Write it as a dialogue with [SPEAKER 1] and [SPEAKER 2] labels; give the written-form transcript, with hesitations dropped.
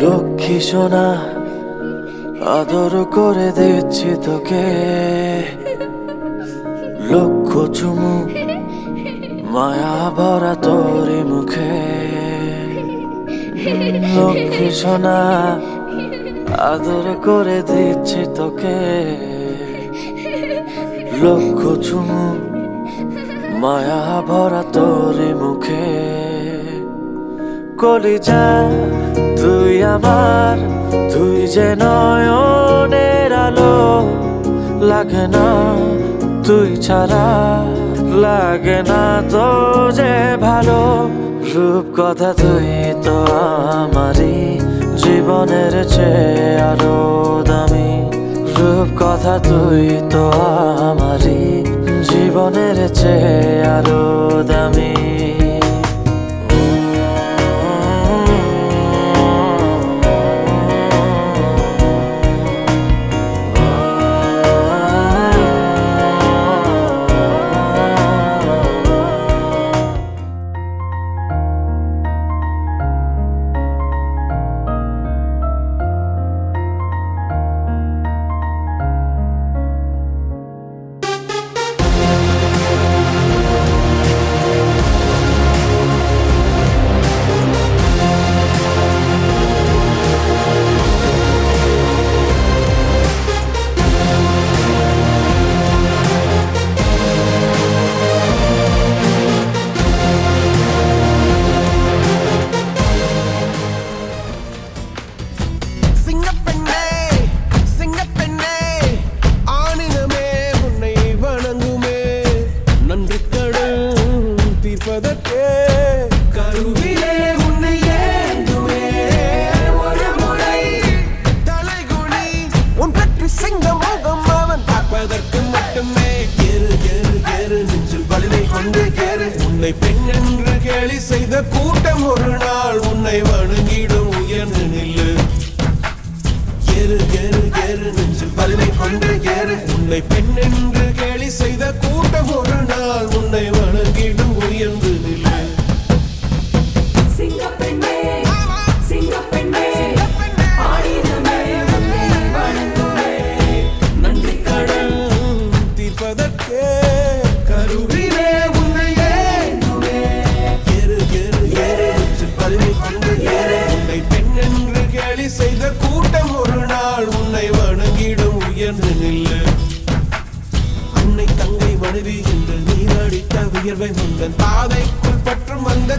[SPEAKER 1] লক্ষ্মী সোনা আদর করে দিচ্ছি তোকে, লক্ষ চুমু মায়া ভরা তোরে মুখে। লক্ষ্মী সোনা আদর করে দিচ্ছি তোকে, লক্ষ চুমু মায়া ভরা তোরে মুখে। কলিজা তুই আমার, তুই যে নয়নের আলো, লাগে না তুই ছাড়া, লাগে না তো যে ভালো। রূপ কথা তুই তো আমারই জীবনের চেয়ে আরো দামি, রূপ কথা তুই তো আমারই জীবনের চেয়ে আরো দামি।
[SPEAKER 2] உன்னை பெண் என்று கேலி செய்த கூட்டம் ஒரு நாள் உன்னை வணங்கிடும் உயர்ந்து நில்லு. ஏறு ஏறு ஏறு நெஞ்சில் வலிமை கொண்டு ஏறு. உன்னை பெண் என்று கேலி செய்த கூட்டம் ஒரு நாள் உன்னை வணங்கிடும் உயர்ந்து நில்லு.
[SPEAKER 3] சிங்கப்பெண்ணே சிங்கப்பெண்ணே ஆடினமே உன்னை வணங்குமே.
[SPEAKER 2] நன்றி கடன் தீர்ப்பதற்கே கருவிலே உன்னை ஏந்துமே. ஏறு ஏறு ஏறு நெஞ்சில் வலிமை கொண்டு ஏறு. உன்னை பெண் என்று கேலி செய்த கூட்டம் ஒரு நாள் உன்னை வணங்கிடும் உயர்ந்து நில்லு. அன்னை தங்கை மனைவி என்று நீ அடித்த வியர்வை முந்தன் பாதைக்குள் பற்றும் அந்த